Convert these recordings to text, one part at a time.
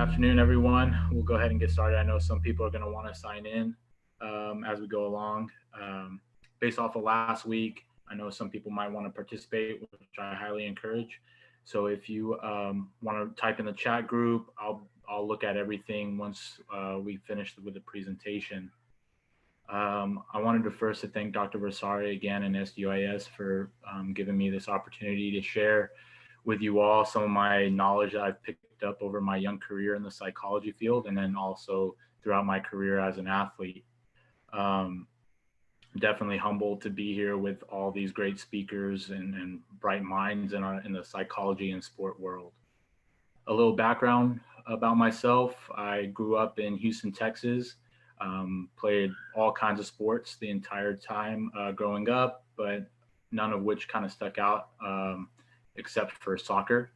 afternoon, everyone. We'll go ahead and get started. I know some people are going to want to sign in as we go along. Based off of last week, I know some people might want to participate, which I highly encourage. So if you want to type in the chat group, I'll look at everything once we finish with the presentation. I wanted to first to thank Dr. Versari again and SUIS for giving me this opportunity to share with you all some of my knowledge that I've picked up over my young career in the psychology field, and then also throughout my career as an athlete. Definitely humbled to be here with all these great speakers and bright minds in the psychology and sport world. A little background about myself. I grew up in Houston, Texas. Played all kinds of sports the entire time growing up, but none of which kind of stuck out except for soccer.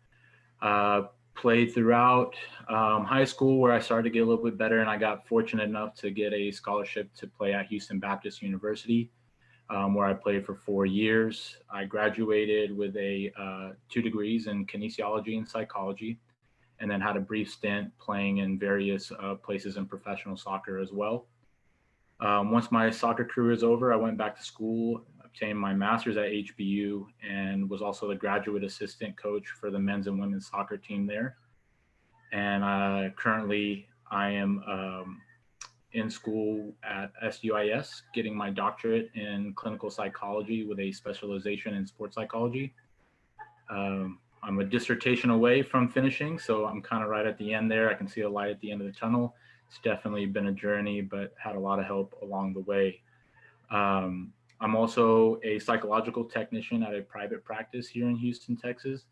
Played throughout high school, where I started to get a little bit better, and I got fortunate enough to get a scholarship to play at Houston Baptist University, where I played for 4 years. I graduated with 2 degrees in kinesiology and psychology, and then had a brief stint playing in various places in professional soccer as well. Once my soccer career is over, I went back to school, obtained my master's at HBU, and was also the graduate assistant coach for the men's and women's soccer team there. And currently I am in school at SUIS, getting my doctorate in clinical psychology with a specialization in sports psychology. I'm a dissertation away from finishing, so I'm kind of right at the end there. I can see a light at the end of the tunnel. It's definitely been a journey, but had a lot of help along the way. I'm also a psychological technician at a private practice here in Houston, Texas,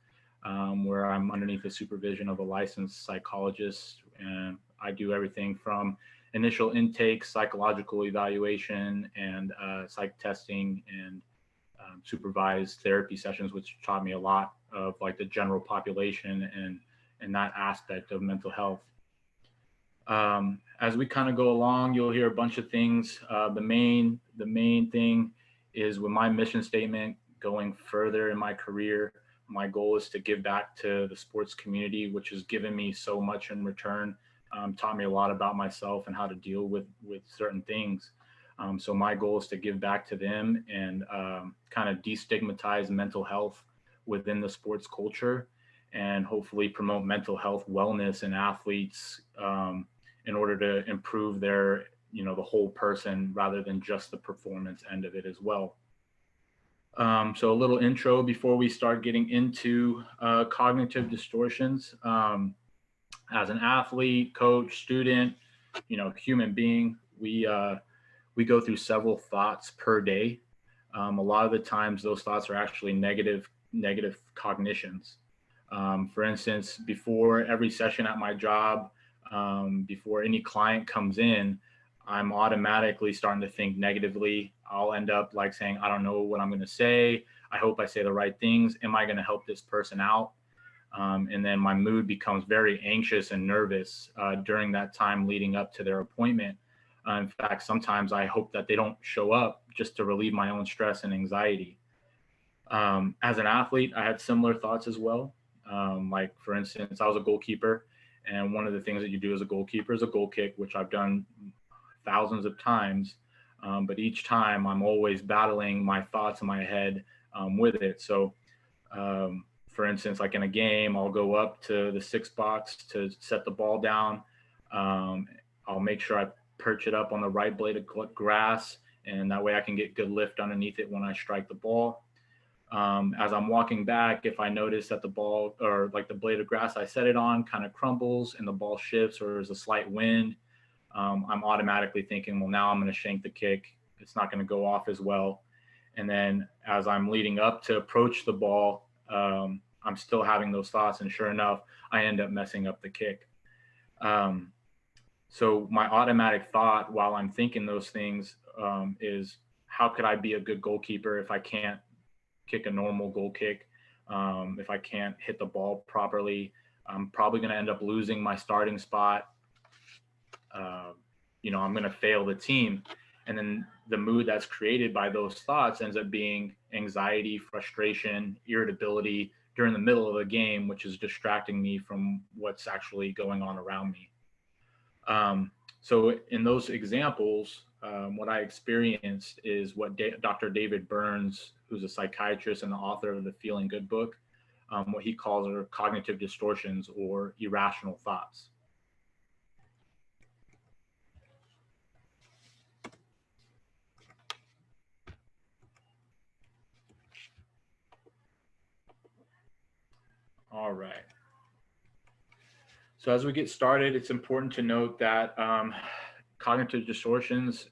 where I'm underneath the supervision of a licensed psychologist. And I do everything from initial intake, psychological evaluation, and psych testing, and supervised therapy sessions, which taught me a lot of like the general population and that aspect of mental health. As we kind of go along, you'll hear a bunch of things. The main thing is, with my mission statement going further in my career, my goal is to give back to the sports community, which has given me so much in return, taught me a lot about myself and how to deal with certain things. So my goal is to give back to them and kind of destigmatize mental health within the sports culture, and hopefully promote mental health wellness in athletes in order to improve their, the whole person rather than just the performance end of it as well. So a little intro before we start getting into cognitive distortions. As an athlete, coach, student, human being, we go through several thoughts per day. A lot of the times those thoughts are actually negative cognitions. For instance, before every session at my job, before any client comes in, I'm automatically starting to think negatively. I'll end up like saying, I don't know what I'm going to say. I hope I say the right things. Am I going to help this person out? And then my mood becomes very anxious and nervous during that time leading up to their appointment. In fact, sometimes I hope that they don't show up just to relieve my own stress and anxiety. As an athlete, I had similar thoughts as well. Like, for instance, I was a goalkeeper, and one of the things that you do as a goalkeeper is a goal kick, which I've done thousands of times. But each time I'm always battling my thoughts in my head with it. So, for instance, like in a game, I'll go up to the 6 box to set the ball down. I'll make sure I perch it up on the right blade of grass, and that way I can get good lift underneath it when I strike the ball. As I'm walking back, if I notice that the ball, or like the blade of grass I set it on, kind of crumbles and the ball shifts or there's a slight wind, I'm automatically thinking, well, now I'm going to shank the kick. It's not going to go off as well. And then as I'm leading up to approach the ball, I'm still having those thoughts, and sure enough, I end up messing up the kick. So my automatic thought while I'm thinking those things is, how could I be a good goalkeeper if I can't kick a normal goal kick? If I can't hit the ball properly, I'm probably going to end up losing my starting spot. I'm going to fail the team. And then the mood that's created by those thoughts ends up being anxiety, frustration, irritability, during the middle of a game, which is distracting me from what's actually going on around me. So in those examples, what I experienced is what Dr. David Burns, who's a psychiatrist and the author of the Feeling Good book, what he calls are cognitive distortions or irrational thoughts. All right. So as we get started, it's important to note that cognitive distortions,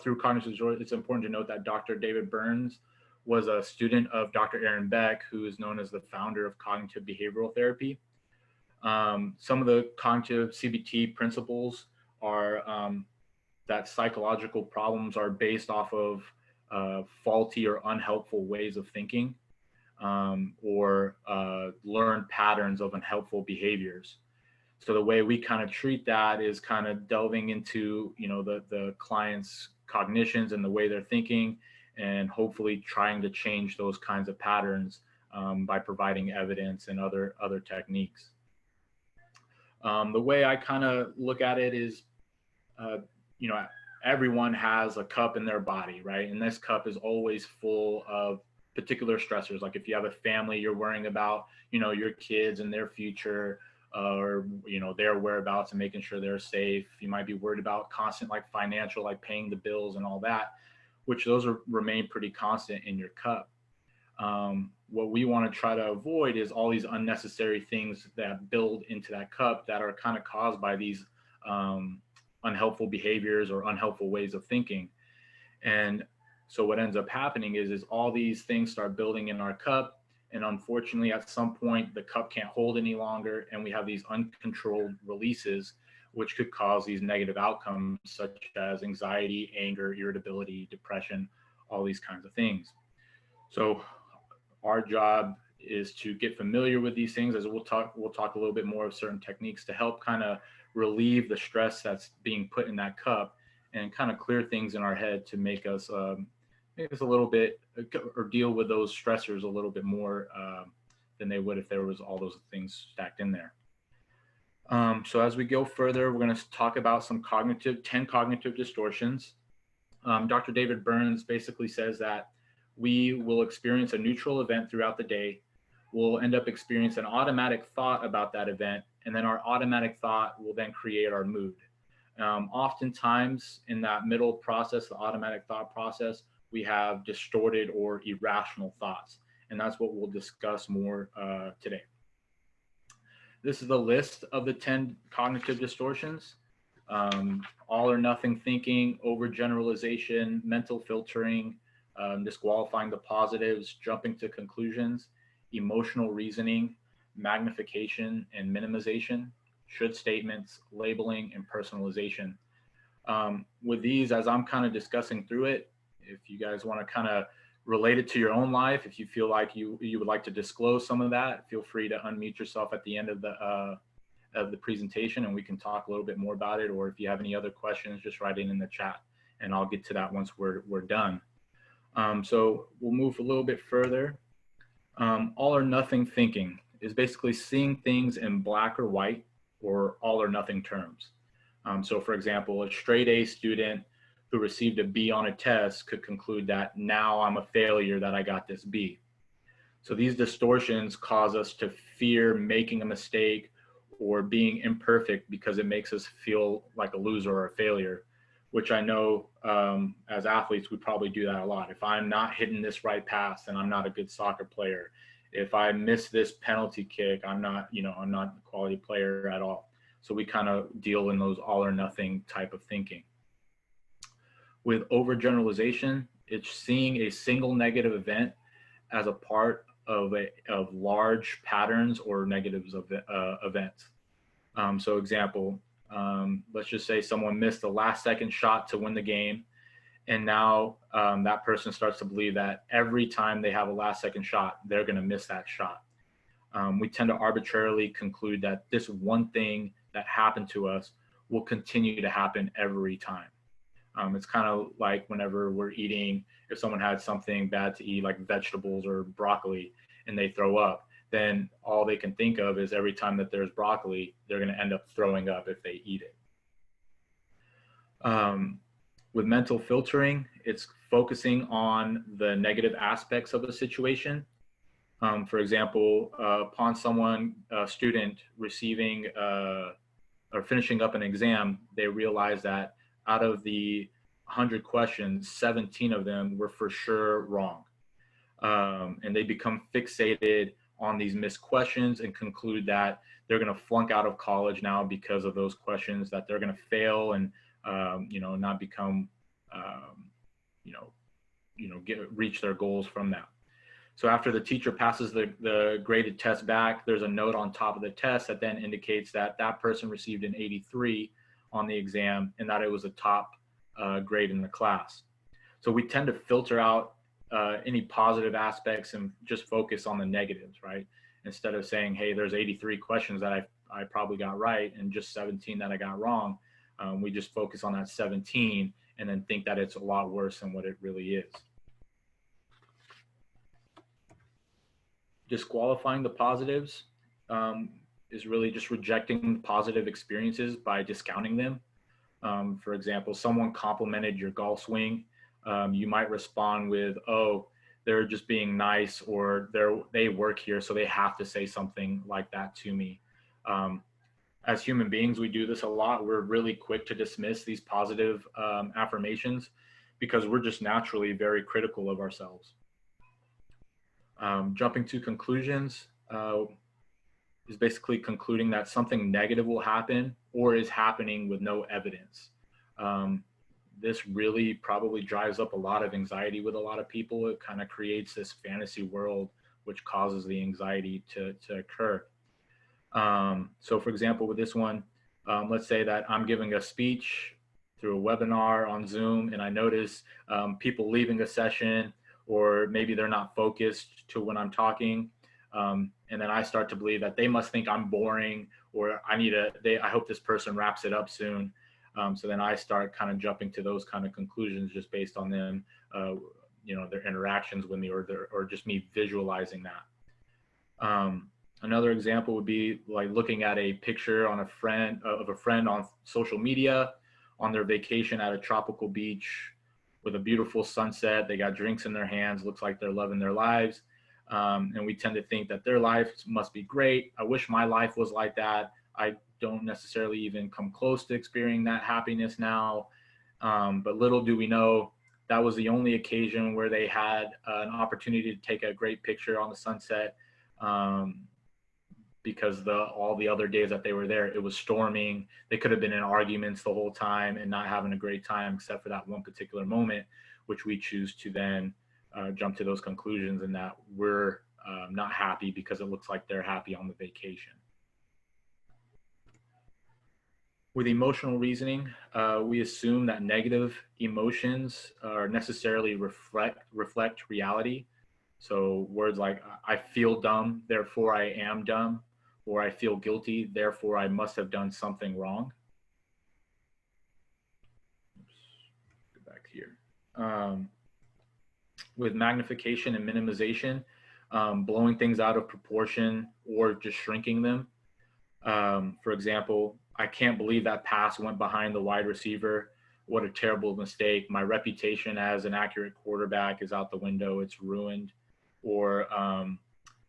through cognitive distortions, it's important to note that Dr. David Burns was a student of Dr. Aaron Beck, who is known as the founder of cognitive behavioral therapy. Some of the cognitive CBT principles are that psychological problems are based off of faulty or unhelpful ways of thinking, or learned patterns of unhelpful behaviors. So the way we kind of treat that is kind of delving into, the client's cognitions and the way they're thinking, and hopefully trying to change those kinds of patterns by providing evidence and other techniques. The way I kind of look at it is, everyone has a cup in their body, right? And this cup is always full of particular stressors. Like if you have a family, you're worrying about, your kids and their future, or, their whereabouts and making sure they're safe. You might be worried about constant, like financial, like paying the bills and all that, which those remain pretty constant in your cup. What we want to try to avoid is all these unnecessary things that build into that cup that are kind of caused by these unhelpful behaviors or unhelpful ways of thinking. And so what ends up happening is all these things start building in our cup. And unfortunately, at some point, the cup can't hold any longer. And we have these uncontrolled releases, which could cause these negative outcomes, such as anxiety, anger, irritability, depression, all these kinds of things. So our job is to get familiar with these things, as we'll talk a little bit more of certain techniques to help kind of relieve the stress that's being put in that cup, and kind of clear things in our head to make us a little bit, or deal with those stressors a little bit more than they would if there was all those things stacked in there. So as we go further, we're going to talk about 10 cognitive distortions. Dr. David Burns basically says that we will experience a neutral event throughout the day. We'll end up experiencing an automatic thought about that event, and then our automatic thought will then create our mood. Oftentimes in that middle process, the automatic thought process, we have distorted or irrational thoughts, and that's what we'll discuss more today. This is the list of the 10 cognitive distortions. All or nothing thinking, overgeneralization, mental filtering, disqualifying the positives, jumping to conclusions, emotional reasoning, magnification and minimization, should statements, labeling, and personalization. With these, as I'm kind of discussing through it, if you guys want to kind of relate it to your own life, if you feel like you would like to disclose some of that, feel free to unmute yourself at the end of the presentation, and we can talk a little bit more about it. Or if you have any other questions, just write it in the chat, and I'll get to that once we're done. So we'll move a little bit further. All or nothing thinking is basically seeing things in black or white, or all or nothing terms. So for example, a straight A student who received a B on a test could conclude that now I'm a failure that I got this B. So these distortions cause us to fear making a mistake or being imperfect, because it makes us feel like a loser or a failure, which I know as athletes, we probably do that a lot. If I'm not hitting this right pass, then I'm not a good soccer player. If I miss this penalty kick, I'm not a quality player at all. So we kind of deal in those all or nothing type of thinking. With overgeneralization, it's seeing a single negative event as a part of large patterns or negatives of events. So example, let's just say someone missed the last second shot to win the game. And now that person starts to believe that every time they have a last second shot, they're going to miss that shot. We tend to arbitrarily conclude that this one thing that happened to us will continue to happen every time. It's kind of like whenever we're eating, if someone had something bad to eat, like vegetables or broccoli, and they throw up, then all they can think of is every time that there's broccoli, they're going to end up throwing up if they eat it. With mental filtering, it's focusing on the negative aspects of a situation. For example, upon a student receiving or finishing up an exam, they realize that out of the 100 questions, 17 of them were for sure wrong. And they become fixated on these missed questions and conclude that they're going to flunk out of college now because of those questions, that they're going to fail and not become reach their goals from that. So after the teacher passes the graded test back, there's a note on top of the test that then indicates that that person received an 83 on the exam and that it was a top grade in the class. So we tend to filter out any positive aspects and just focus on the negatives, right? Instead of saying, hey, there's 83 questions that I probably got right and just 17 that I got wrong. We just focus on that 17 and then think that it's a lot worse than what it really is. Disqualifying the positives is really just rejecting positive experiences by discounting them. For example, someone complimented your golf swing. You might respond with, oh, they're just being nice, or they work here, so they have to say something like that to me. As human beings, we do this a lot. We're really quick to dismiss these positive affirmations because we're just naturally very critical of ourselves. Jumping to conclusions is basically concluding that something negative will happen or is happening with no evidence. This really probably drives up a lot of anxiety with a lot of people. It kind of creates this fantasy world which causes the anxiety to occur. So for example, with this one, let's say that I'm giving a speech through a webinar on Zoom and I notice people leaving a session, or maybe they're not focused to when I'm talking. And then I start to believe that they must think I'm boring, or I hope this person wraps it up soon. So then I start kind of jumping to those kind of conclusions just based on them, their interactions with me, or just me visualizing that. Another example would be like looking at a picture of a friend on social media on their vacation at a tropical beach with a beautiful sunset. They got drinks in their hands, looks like they're loving their lives. And we tend to think that their life must be great. I wish my life was like that. I don't necessarily even come close to experiencing that happiness now. But little do we know, that was the only occasion where they had an opportunity to take a great picture on the sunset. Because all the other days that they were there, it was storming. They could have been in arguments the whole time and not having a great time, except for that one particular moment, which we choose to then jump to those conclusions, and that we're not happy because it looks like they're happy on the vacation. With emotional reasoning, we assume that negative emotions are necessarily reflect reality. So words like, I feel dumb, therefore I am dumb, or I feel guilty, therefore I must have done something wrong. Oops, go back here. With magnification and minimization, blowing things out of proportion or just shrinking them. For example, I can't believe that pass went behind the wide receiver. What a terrible mistake. My reputation as an accurate quarterback is out the window. It's ruined. Or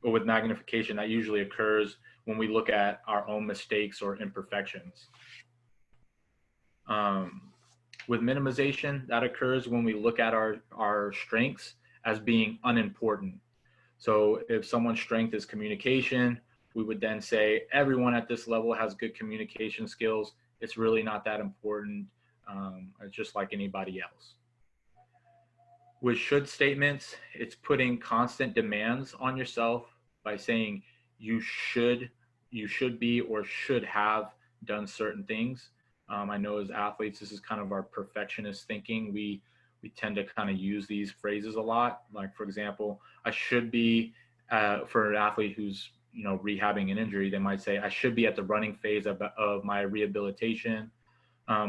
with magnification, that usually occurs when we look at our own mistakes or imperfections. With minimization, that occurs when we look at our strengths as being unimportant. So if someone's strength is communication, we would then say everyone at this level has good communication skills. It's really not that important. It's just like anybody else. With should statements, it's putting constant demands on yourself by saying you should be or should have done certain things. I know as athletes, this is kind of our perfectionist thinking. We tend to kind of use these phrases a lot. Like, for example, I should be, for an athlete who's rehabbing an injury, they might say, I should be at the running phase of my rehabilitation.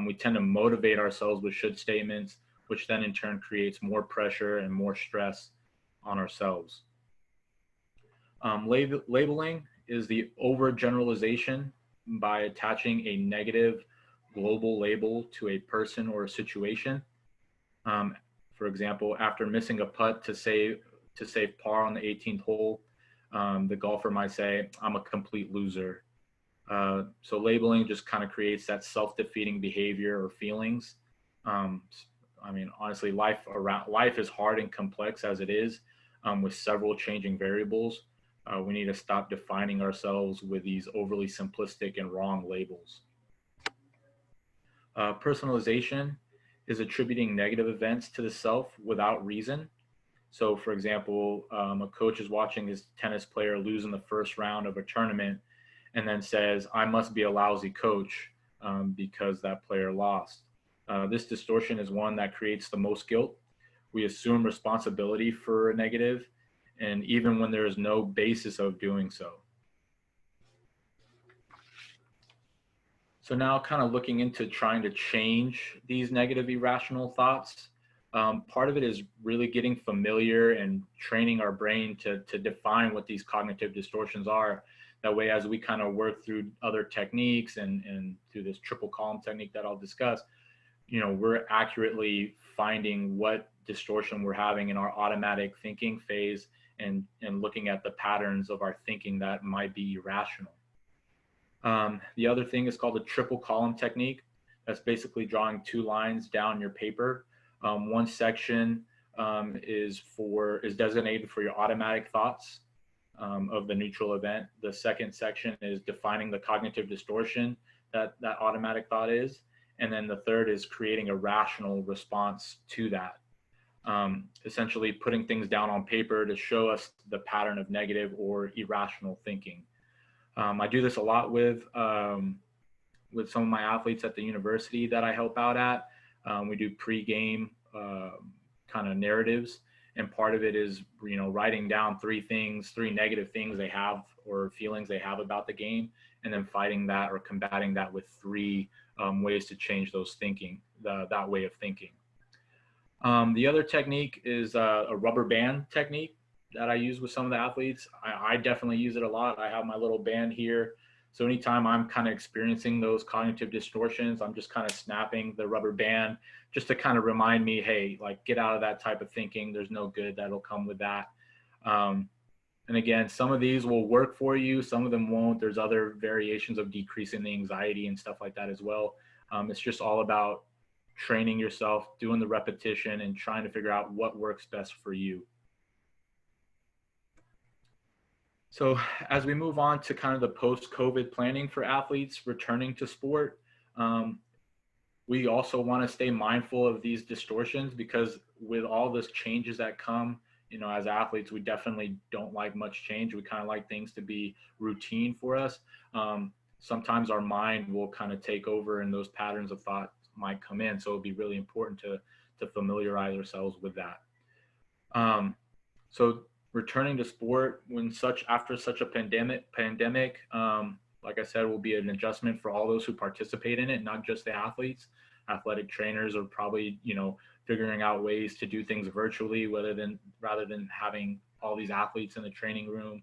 We tend to motivate ourselves with should statements, which then in turn creates more pressure and more stress on ourselves. Labeling is the overgeneralization by attaching a negative global label to a person or a situation. Um, for example, after missing a putt to save par on the 18th hole, the golfer might say, "I'm a complete loser." So labeling just kind of creates that self-defeating behavior or feelings. Um, I mean, honestly, life is hard and complex as it is, with several changing variables. We need to stop defining ourselves with these overly simplistic and wrong labels. Personalization is attributing negative events to the self without reason. So, for example, a coach is watching his tennis player lose in the first round of a tournament and then says, "I must be a lousy coach because that player lost." This distortion is one that creates the most guilt. We assume responsibility for a negative, and even when there is no basis of doing so. So now, kind of looking into trying to change these negative irrational thoughts, part of it is really getting familiar and training our brain to define what these cognitive distortions are. That way, as we kind of work through other techniques and through this triple column technique that I'll discuss, we're accurately finding what distortion we're having in our automatic thinking phase, and looking at the patterns of our thinking that might be irrational. The other thing is called the triple column technique. That's basically drawing two lines down your paper. One section is designated for your automatic thoughts of the neutral event. The second section is defining the cognitive distortion that automatic thought is. And then the third is creating a rational response to that. Essentially putting things down on paper to show us the pattern of negative or irrational thinking. I do this a lot with some of my athletes at the university that I help out at. We do pre-game kind of narratives, and part of it is writing down three negative things they have or feelings they have about the game, and then fighting that or combating that with three ways to change that way of thinking. The other technique is a rubber band technique that I use with some of the athletes. I definitely use it a lot. I have my little band here. So anytime I'm kind of experiencing those cognitive distortions, I'm just kind of snapping the rubber band just to kind of remind me, hey, like, get out of that type of thinking. There's no good that'll come with that. And again, some of these will work for you. Some of them won't. There's other variations of decreasing the anxiety and stuff like that as well. It's just all about training yourself, doing the repetition, and trying to figure out what works best for you. So as we move on to kind of the post-COVID planning for athletes returning to sport, we also want to stay mindful of these distortions, because with all this changes that come, as athletes, we definitely don't like much change. We kind of like things to be routine for us. Sometimes our mind will kind of take over and those patterns of thought might come in. So it'll be really important to familiarize ourselves with that. So returning to sport after such a pandemic, like I said, will be an adjustment for all those who participate in it, not just the athletes. Athletic trainers are probably, figuring out ways to do things virtually rather than having all these athletes in the training room.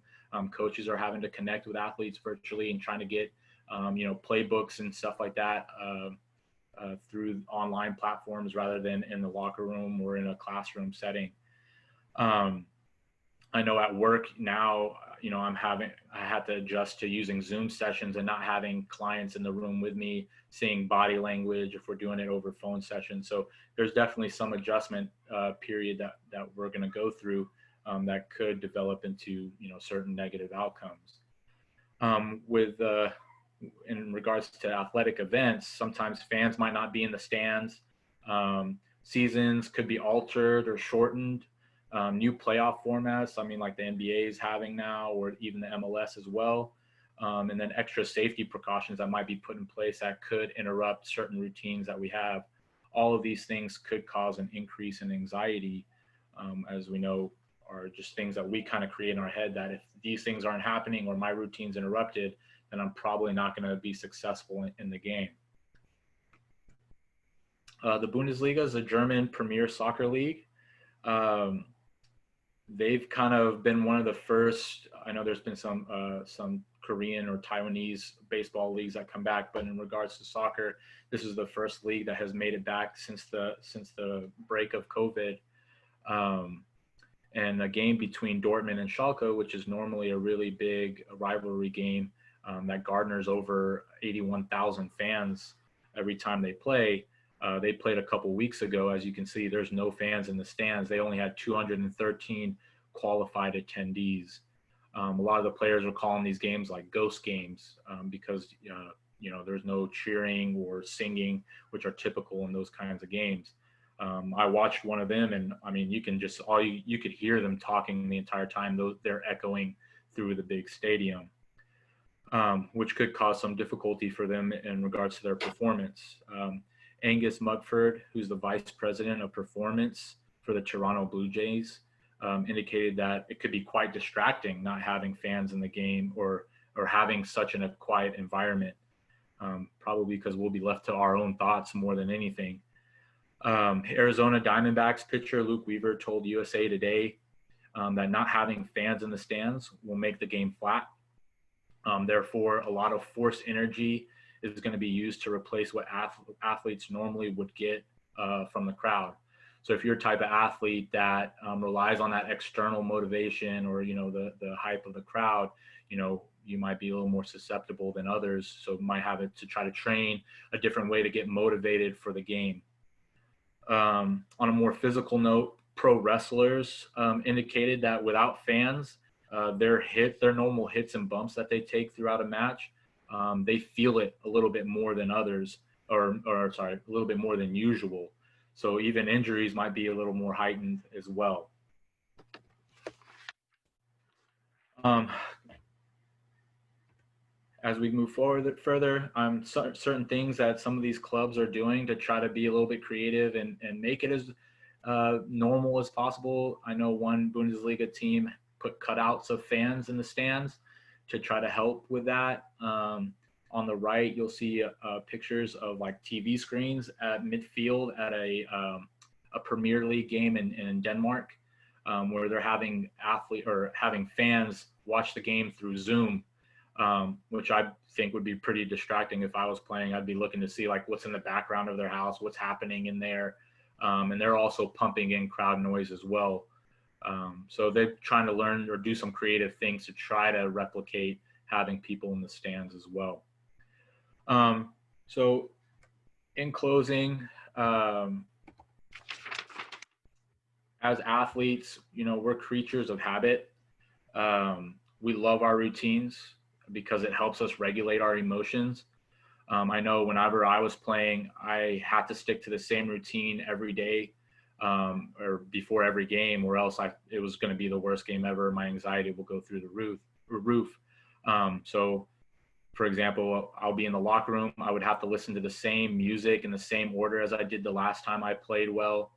Coaches are having to connect with athletes virtually and trying to get, playbooks and stuff like that through online platforms rather than in the locker room or in a classroom setting. I know at work now, I had to adjust to using Zoom sessions and not having clients in the room with me, seeing body language if we're doing it over phone sessions. So there's definitely some adjustment period that we're going to go through that could develop into, certain negative outcomes. In regards to athletic events, sometimes fans might not be in the stands. Seasons could be altered or shortened. New playoff formats, like the NBA is having now, or even the MLS as well. And then extra safety precautions that might be put in place that could interrupt certain routines that we have. All of these things could cause an increase in anxiety, as we know, are just things that we kind of create in our head, that if these things aren't happening or my routine's interrupted, then I'm probably not going to be successful in the game. The Bundesliga is a German premier soccer league. They've kind of been one of the first, I know there's been some Korean or Taiwanese baseball leagues that come back, but in regards to soccer, this is the first league that has made it back since the break of COVID. Um, and a game between Dortmund and Schalke, which is normally a really big rivalry game that garners over 81,000 fans every time they play. They played a couple weeks ago. As you can see, there's no fans in the stands. They only had 213 qualified attendees. A lot of the players are calling these games like ghost games because there's no cheering or singing, which are typical in those kinds of games. I watched one of them, and I mean, you can just you could hear them talking the entire time. They're echoing through the big stadium, which could cause some difficulty for them in regards to their performance. Angus Mugford, who's the vice president of performance for the Toronto Blue Jays, indicated that it could be quite distracting not having fans in the game or having such a quiet environment, probably because we'll be left to our own thoughts more than anything. Arizona Diamondbacks pitcher Luke Weaver told USA Today that not having fans in the stands will make the game flat. Therefore, a lot of forced energy is going to be used to replace what athletes normally would get from the crowd. So if you're a type of athlete that relies on that external motivation or, the hype of the crowd, you might be a little more susceptible than others. So might have to try to train a different way to get motivated for the game. On a more physical note, pro wrestlers indicated that without fans, their normal hits and bumps that they take throughout a match, they feel it a little bit more than others, a little bit more than usual. So even injuries might be a little more heightened as well. As we move forward further, certain things that some of these clubs are doing to try to be a little bit creative and make it as normal as possible. I know one Bundesliga team put cutouts of fans in the stands to try to help with that. On the right, you'll see pictures of like TV screens at midfield at a Premier League game in Denmark, where they're having fans watch the game through Zoom. Which I think would be pretty distracting. If I was playing, I'd be looking to see like what's in the background of their house, what's happening in there. And they're also pumping in crowd noise as well. So they're trying to learn or do some creative things to try to replicate having people in the stands as well. So in closing, as athletes, we're creatures of habit. We love our routines because it helps us regulate our emotions. I know whenever I was playing, I had to stick to the same routine every day or before every game, or else it was going to be the worst game ever. My anxiety will go through the roof. So, for example, I'll be in the locker room. I would have to listen to the same music in the same order as I did the last time I played well.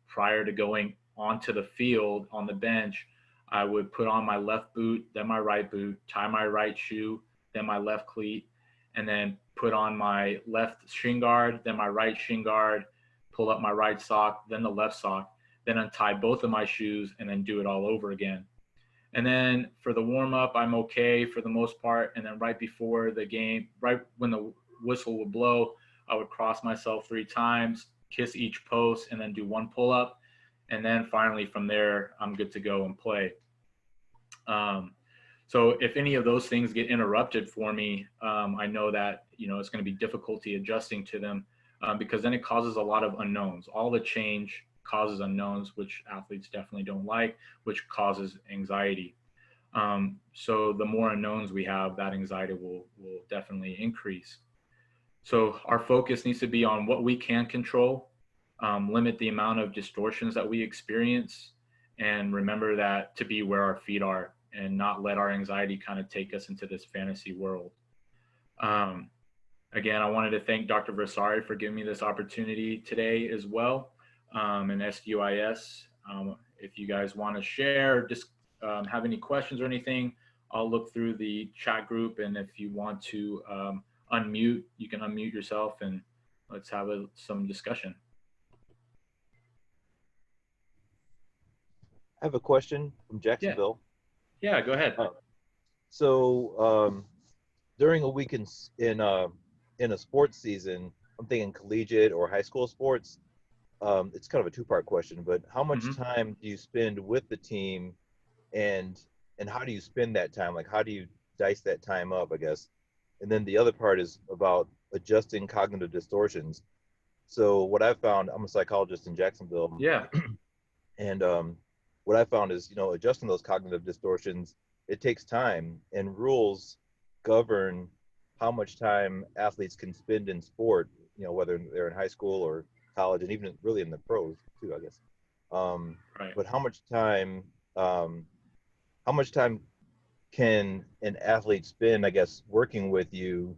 Prior to going onto the field on the bench, I would put on my left boot, then my right boot, tie my right shoe, then my left cleat, and then put on my left shin guard, then my right shin guard, pull up my right sock, then the left sock, then untie both of my shoes, and then do it all over again. And then for the warm-up, I'm okay for the most part. And then right before the game, right when the whistle would blow, I would cross myself 3 times, kiss each post, and then do 1 pull-up. And then finally from there, I'm good to go and play. So if any of those things get interrupted for me, I know that, it's going to be difficulty adjusting to them because then it causes a lot of unknowns. All the change causes unknowns, which athletes definitely don't like, which causes anxiety. So the more unknowns we have, that anxiety will definitely increase. So our focus needs to be on what we can control, limit the amount of distortions that we experience, and remember that to be where our feet are and not let our anxiety kind of take us into this fantasy world. Again, I wanted to thank Dr. Versari for giving me this opportunity today as well, and SUIS. If you guys want to share, just have any questions or anything, I'll look through the chat group, and if you want to unmute, you can unmute yourself and let's have some discussion. I have a question from Jacksonville. Yeah, go ahead. Uh, so during a week in a sports season, I'm thinking collegiate or high school sports. It's kind of a two-part question, but how much Hmm. time do you spend with the team, and how do you spend that time? Like, how do you dice that time up, I guess? And then the other part is about adjusting cognitive distortions. So what I've found, I'm a psychologist in Jacksonville, Yeah. and what I found is, adjusting those cognitive distortions, it takes time, and rules govern how much time athletes can spend in sport, whether they're in high school or college, and even really in the pros too, I guess. Um, Right. but um, how much time can an athlete spend, I guess, working with you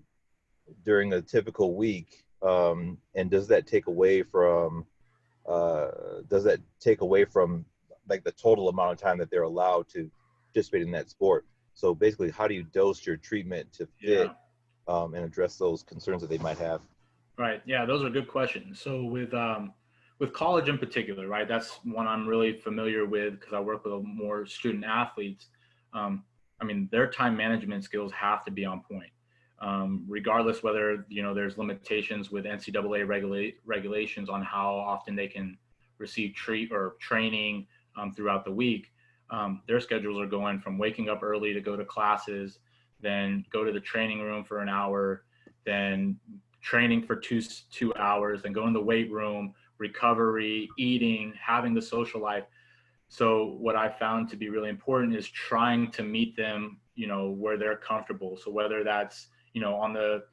during a typical week? And uh, does that take away from like the total amount of time that they're allowed to participate in that sport? So basically, how do you dose your treatment to fit Yeah. and address those concerns that they might have? Right. Yeah, those are good questions. So with college in particular, right? That's one I'm really familiar with because I work with more student athletes. Um, I mean, their time management skills have to be on point, regardless whether there's limitations with NCAA regulations on how often they can receive treat or training throughout the week. Their schedules are going from waking up early to go to classes, then go to the training room for an hour, then training for 2 hours, then going to the weight room, recovery, eating, having the social life. So what I found to be really important is trying to meet them, where they're comfortable. So whether that's, on the,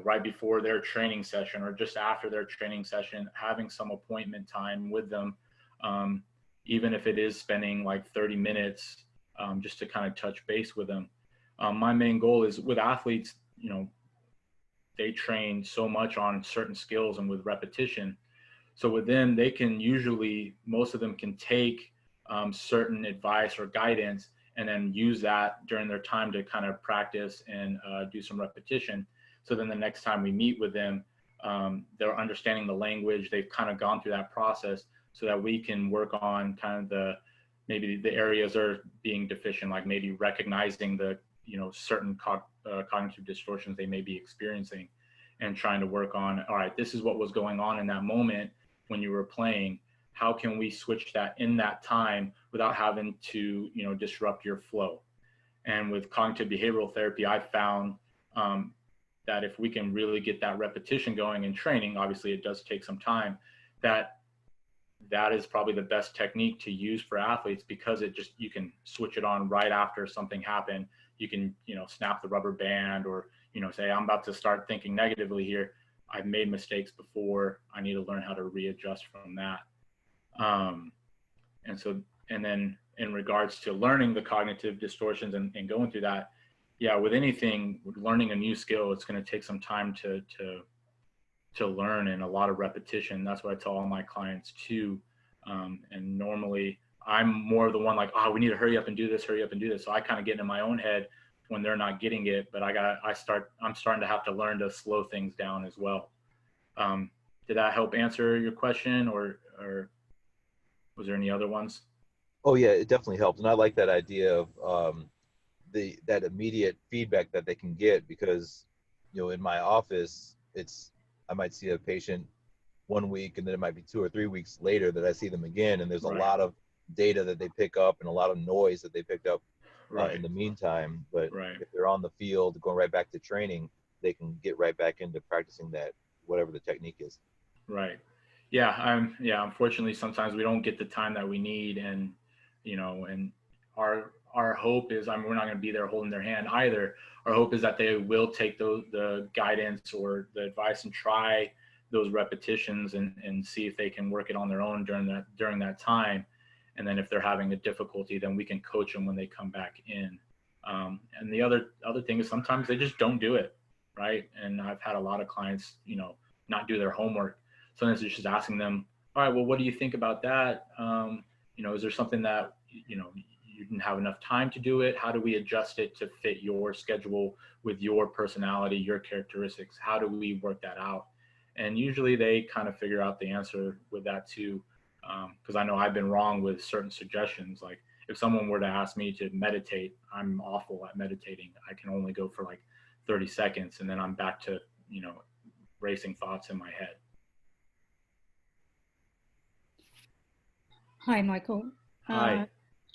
right before their training session or just after their training session, having some appointment time with them, um, even if it is spending like 30 minutes, just to kind of touch base with them. My main goal is with athletes, they train so much on certain skills and with repetition. So with them, they can usually, most of them can take certain advice or guidance and then use that during their time to kind of practice and do some repetition. So then the next time we meet with them, they're understanding the language. They've kind of gone through that process so that we can work on kind of maybe the areas are being deficient, like maybe recognizing the, certain cognitive distortions they may be experiencing and trying to work on, all right, this is what was going on in that moment when you were playing. How can we switch that in that time without having to, disrupt your flow? And with cognitive behavioral therapy, I found that if we can really get that repetition going in training, obviously it does take some time, that that is probably the best technique to use for athletes because it just, you can switch it on right after something happened. You can, snap the rubber band or, say, I'm about to start thinking negatively here. I've made mistakes before. I need to learn how to readjust from that. Um, and so, and then in regards to learning the cognitive distortions and going through that, yeah, with anything, with learning a new skill, it's going to take some time to learn and a lot of repetition. That's what I tell all my clients too. And normally I'm more of the one like, oh, we need to hurry up and do this, hurry up and do this. So I kind of get in my own head when they're not getting it, but I'm starting to have to learn to slow things down as well. Um, did that help answer your question or was there any other ones? Oh yeah, it definitely helps, and I like that idea of the that immediate feedback that they can get, because in my office, it's I might see a patient one week, and then it might be 2 or 3 weeks later that I see them again, and there's a Right, lot of data that they pick up and a lot of noise that they picked up in right, the meantime. But right, if they're on the field going right back to training, they can get right back into practicing that, whatever the technique is. right. Yeah, unfortunately sometimes we don't get the time that we need and and our hope is, I mean, we're not going to be there holding their hand either. Our hope is that they will take the guidance or the advice and try those repetitions and see if they can work it on their own during that time. And then if they're having a difficulty, then we can coach them when they come back in. And the other thing is sometimes they just don't do it, right? And I've had a lot of clients, not do their homework. Sometimes it's just asking them, all right, well, what do you think about that? Is there something that you didn't have enough time to do it? How do we adjust it to fit your schedule with your personality, your characteristics? How do we work that out? And usually they kind of figure out the answer with that too. Because I know I've been wrong with certain suggestions. Like if someone were to ask me to meditate, I'm awful at meditating. I can only go for like 30 seconds and then I'm back to, racing thoughts in my head. Hi, Michael. Hi.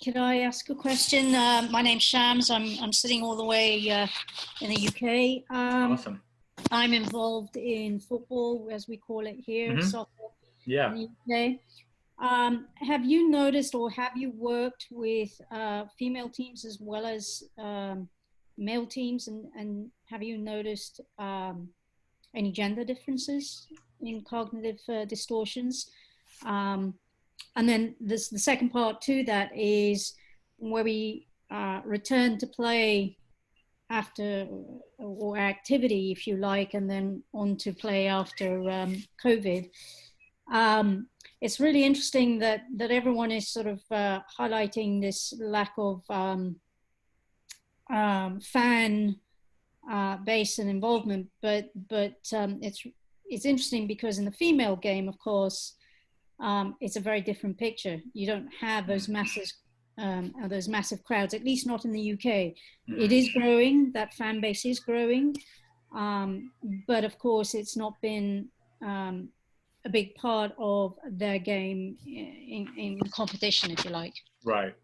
Could I ask a question? My name's Shams. I'm sitting all the way in the UK. Awesome. I'm involved in football, as we call it here, soccer Yeah. in the UK. Have you noticed, or have you worked with female teams as well as male teams, and have you noticed any gender differences in cognitive distortions? And then the second part to that is where we return to play after, or activity, if you like, and then on to play after COVID. It's really interesting that everyone is sort of highlighting this lack of fan base and involvement, but it's interesting because in the female game, of course, it's a very different picture. You don't have those massive crowds, at least not in the UK. It is growing, that fan base is growing, but of course it's not been a big part of their game in competition, if you like. Right.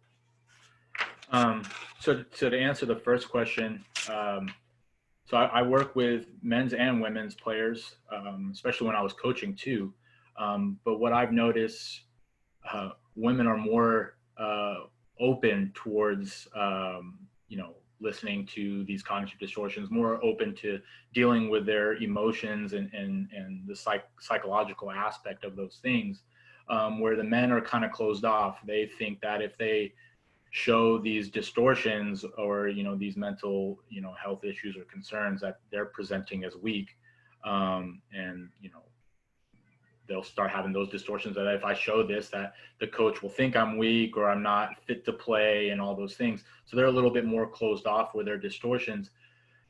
So to answer the first question, so I work with men's and women's players, especially when I was coaching too. But what I've noticed, women are more open towards, listening to these cognitive distortions, more open to dealing with their emotions and the psychological aspect of those things, where the men are kind of closed off. They think that if they show these distortions or, these mental, health issues or concerns, that they're presenting as weak. And, they'll start having those distortions that if I show this, that the coach will think I'm weak or I'm not fit to play and all those things. So they're a little bit more closed off with their distortions.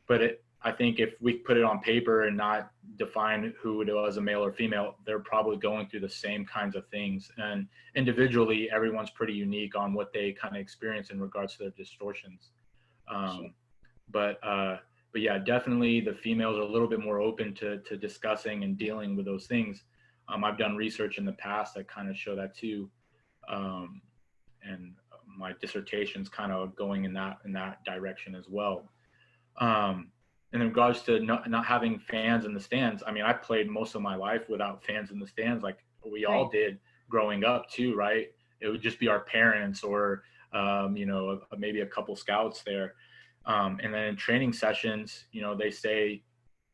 But I think if we put it on paper and not define who it was, a male or female, they're probably going through the same kinds of things. And individually, everyone's pretty unique on what they kind of experience in regards to their distortions. Sure. But yeah, definitely the females are a little bit more open to discussing and dealing with those things. I've done research in the past that kind of show that too. And my dissertation's kind of going in that direction as well. In regards to not having fans in the stands, I mean, I played most of my life without fans in the stands, like we all did growing up too, right? It would just be our parents or, maybe a couple scouts there. And then in training sessions, they say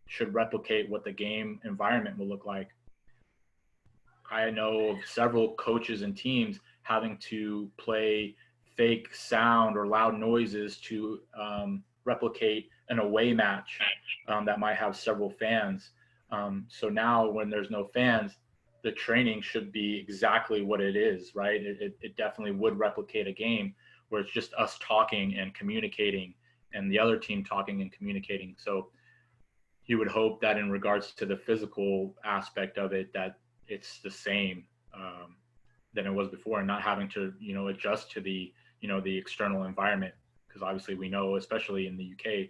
should replicate what the game environment will look like. I know of several coaches and teams having to play fake sound or loud noises to replicate an away match that might have several fans. So now when there's no fans, the training should be exactly what it is, right? It definitely would replicate a game where it's just us talking and communicating and the other team talking and communicating. So you would hope that in regards to the physical aspect of it, that it's the same than it was before, and not having to, adjust to the, the external environment. Because obviously we know, especially in the UK,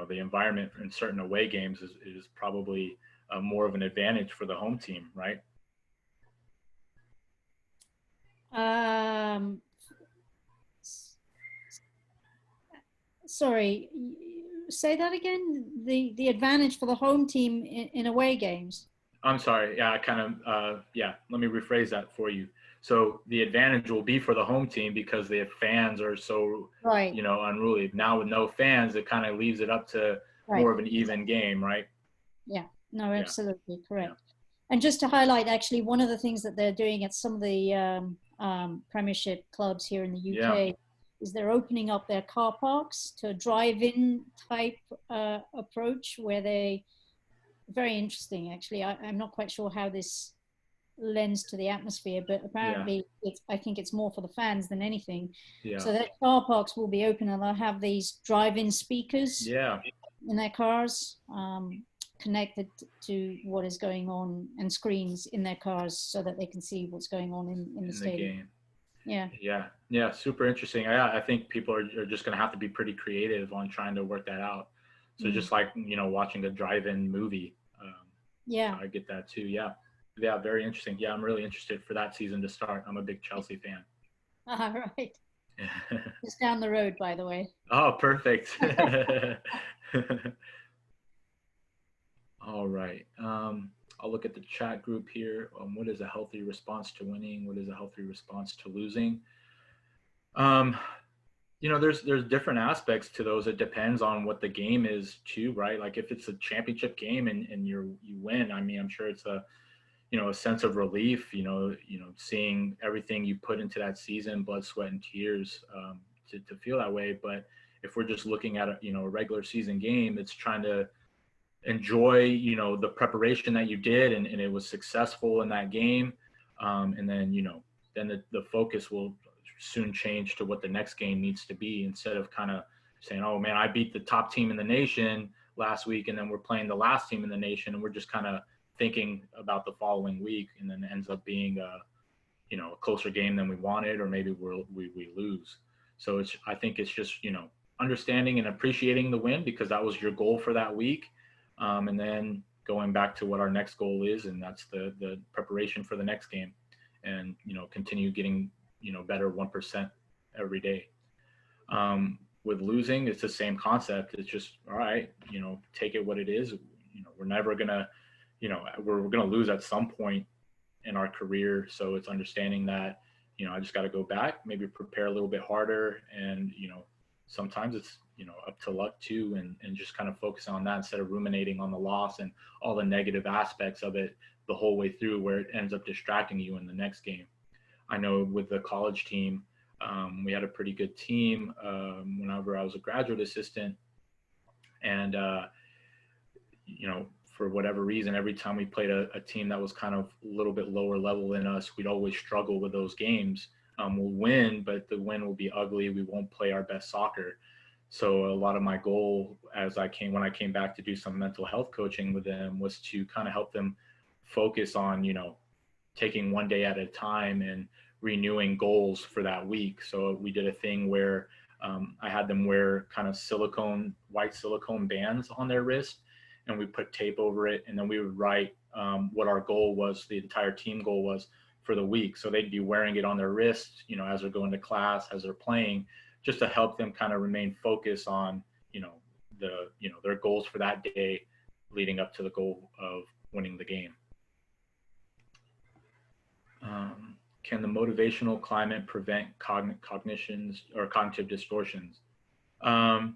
the environment in certain away games is probably more of an advantage for the home team, right? Sorry, say that again. The advantage for the home team in away games. I'm sorry. Yeah, I kind of, let me rephrase that for you. So the advantage will be for the home team because the fans are so, unruly. Now with no fans, it kind of leaves it up to more of an even game, right? Yeah, no, absolutely correct. Yeah. And just to highlight, actually, one of the things that they're doing at some of the Premiership clubs here in the UK is they're opening up their car parks to a drive-in type approach where they, very interesting actually. I'm not quite sure how this lends to the atmosphere, but apparently I think it's more for the fans than anything. So their car parks will be open and they'll have these drive-in speakers in their cars connected to what is going on, and screens in their cars so that they can see what's going on in the stadium. Yeah. Yeah, super interesting. I think people are just going to have to be pretty creative on trying to work that out. So just like, watching a drive-in movie. Yeah. I get that too. Yeah, very interesting. Yeah, I'm really interested for that season to start. I'm a big Chelsea fan. All right. Just down the road, by the way. Oh, perfect. All right. I'll look at the chat group here. What is a healthy response to winning? What is a healthy response to losing? Um, there's different aspects to those. It depends on what the game is too, right? Like if it's a championship game and you win, I mean, I'm sure it's a sense of relief, seeing everything you put into that season, blood, sweat, and tears, to feel that way. But if we're just looking at a regular season game, it's trying to enjoy, the preparation that you did and it was successful in that game. And then, then the focus will soon change to what the next game needs to be, instead of kind of saying, oh man, I beat the top team in the nation last week, and then we're playing the last team in the nation, and we're just kind of thinking about the following week, and then it ends up being a closer game than we wanted, or maybe we lose. So I think it's just, understanding and appreciating the win because that was your goal for that week. And then going back to what our next goal is, and that's the preparation for the next game, and continue getting better 1% every day. With losing, it's the same concept. It's just, all right, take it what it is. We're never gonna, we're gonna lose at some point in our career. So it's understanding that, I just got to go back, maybe prepare a little bit harder, and sometimes it's up to luck too, and just kind of focus on that instead of ruminating on the loss and all the negative aspects of it the whole way through, where it ends up distracting you in the next game. I know with the college team, we had a pretty good team whenever I was a graduate assistant, and for whatever reason, every time we played a team that was kind of a little bit lower level than us, we'd always struggle with those games. We'll win, but the win will be ugly. We won't play our best soccer. So a lot of my goal when I came back to do some mental health coaching with them, was to kind of help them focus on, taking one day at a time and renewing goals for that week. So we did a thing where I had them wear kind of white silicone bands on their wrist, and we put tape over it, and then we would write what our goal was, the entire team goal was for the week. So they'd be wearing it on their wrist, as they're going to class, as they're playing, just to help them kind of remain focused on, their goals for that day leading up to the goal of winning the game. Can the motivational climate prevent cognitions or cognitive distortions? I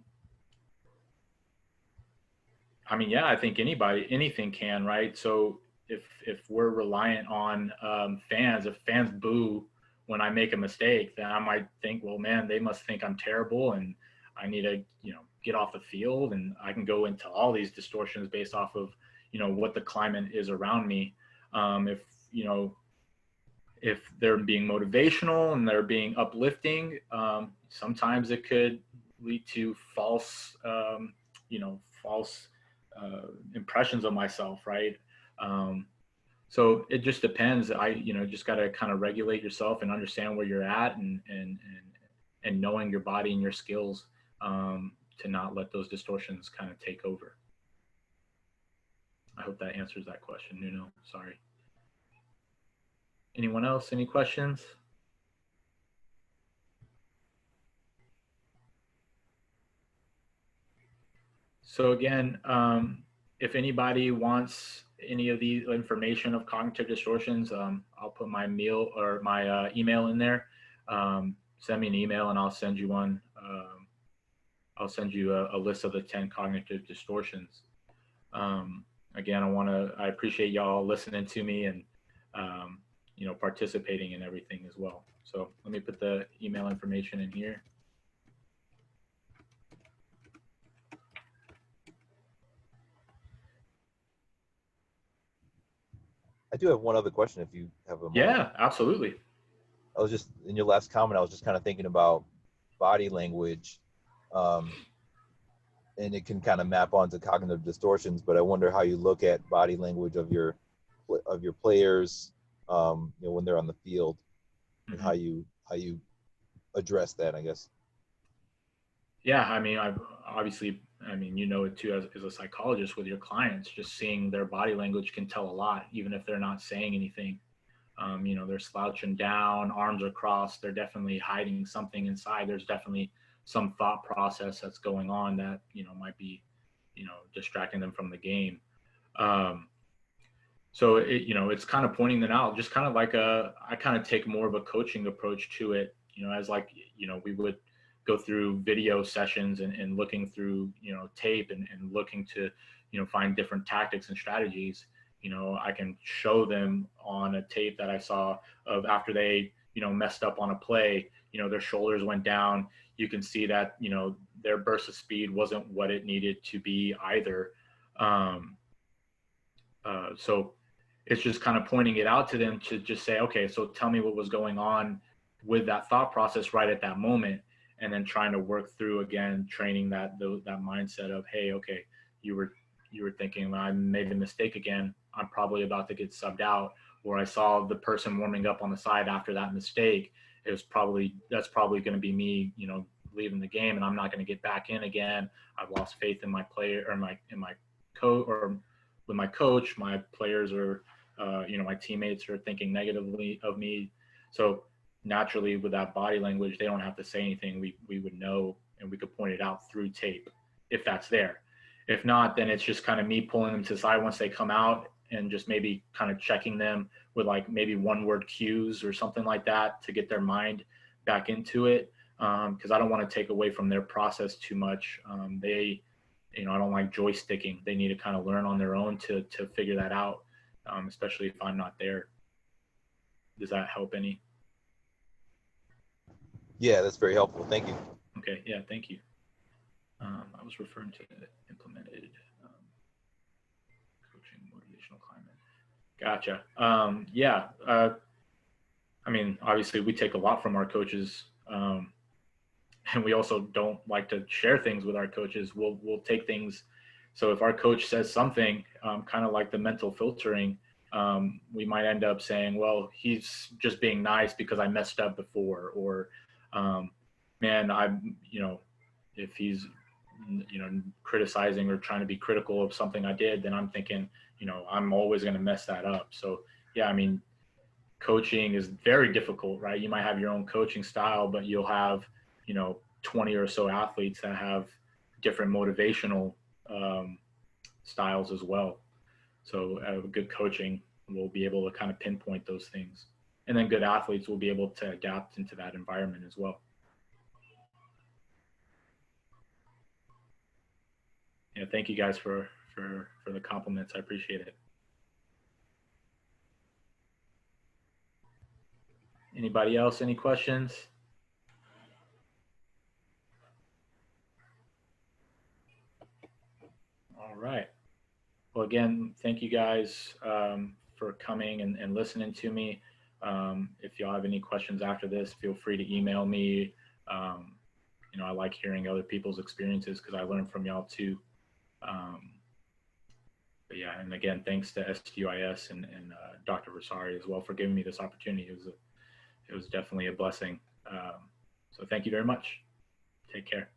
mean, yeah, I think anything can, right? So if we're reliant on fans, if fans boo when I make a mistake, then I might think, well, man, they must think I'm terrible and I need to, get off the field, and I can go into all these distortions based off of, what the climate is around me. If they're being motivational and they're being uplifting, sometimes it could lead to false impressions of myself, right? So it just depends. Just got to kind of regulate yourself and understand where you're at, and knowing your body and your skills, to not let those distortions kind of take over. I hope that answers that question, Nuno. Sorry. Anyone else? Any questions? So again, if anybody wants any of the information of cognitive distortions, I'll put my email in there. Send me an email and I'll send you one. I'll send you a list of the 10 cognitive distortions. Again, I appreciate y'all listening to me and, participating in everything as well. So let me put the email information in here. I do have one other question if you have a moment. Yeah, absolutely. I was just, in your last comment, I was just kind of thinking about body language, and it can kind of map onto cognitive distortions, but I wonder how you look at body language of your players, when they're on the field, and how you you address that, I guess. Yeah, I mean, you know it too as a psychologist with your clients, just seeing their body language can tell a lot, even if they're not saying anything. You know, they're slouching down, arms are crossed, they're definitely hiding something inside. There's definitely some thought process that's going on that, you know, might be, you know, distracting them from the game. Um, so you know, it's kind of pointing them out, just kind of like I kind of take more of a coaching approach to it, you know, as like, you know, we would go through video sessions and looking through, you know, tape and looking to, you know, find different tactics and strategies. You know, I can show them on a tape that I saw of after they, you know, messed up on a play, you know, their shoulders went down. You can see that, you know, their burst of speed wasn't what it needed to be either. Um, so it's just kind of pointing it out to them to just say, okay, so tell me what was going on with that thought process right at that moment, and then trying to work through again, training that mindset of, hey, okay, you were thinking, well, I made a mistake again, I'm probably about to get subbed out, or I saw the person warming up on the side after that mistake. That's probably going to be me, you know, leaving the game, and I'm not going to get back in again. I've lost faith in my player or in my coach, or with my coach. My players are, you know, my teammates are thinking negatively of me. So naturally, with that body language, they don't have to say anything. We would know, and we could point it out through tape if that's there. If not, then it's just kind of me pulling them to the side once they come out and just maybe kind of checking them with like maybe one word cues or something like that to get their mind back into it. Because I don't want to take away from their process too much. They, you know, I don't like joysticking. They need to kind of learn on their own to figure that out, especially if I'm not there. Does that help any? Yeah, that's very helpful. Thank you. Okay, yeah, thank you. I was referring to implemented coaching motivational climate. Gotcha. Yeah. I mean, obviously, we take a lot from our coaches, and we also don't like to share things with our coaches. We'll take things. So if our coach says something, kind of like the mental filtering, we might end up saying, well, he's just being nice because I messed up before, or man, I'm, you know, if he's, you know, criticizing or trying to be critical of something I did, then I'm thinking, you know, I'm always going to mess that up. So yeah, I mean, coaching is very difficult, right? You might have your own coaching style, but you'll have, you know, 20 or so athletes that have different motivational styles as well. So good coaching will be able to kind of pinpoint those things. And then good athletes will be able to adapt into that environment as well. Yeah, thank you guys for the compliments. I appreciate it. Anybody else? Any questions? All right. Well, again, thank you guys for coming and listening to me. If y'all have any questions after this, feel free to email me. You know, I like hearing other people's experiences because I learn from y'all too. But yeah, and again, thanks to SQIS and Dr. Rosari as well for giving me this opportunity. It was definitely a blessing. So thank you very much. Take care.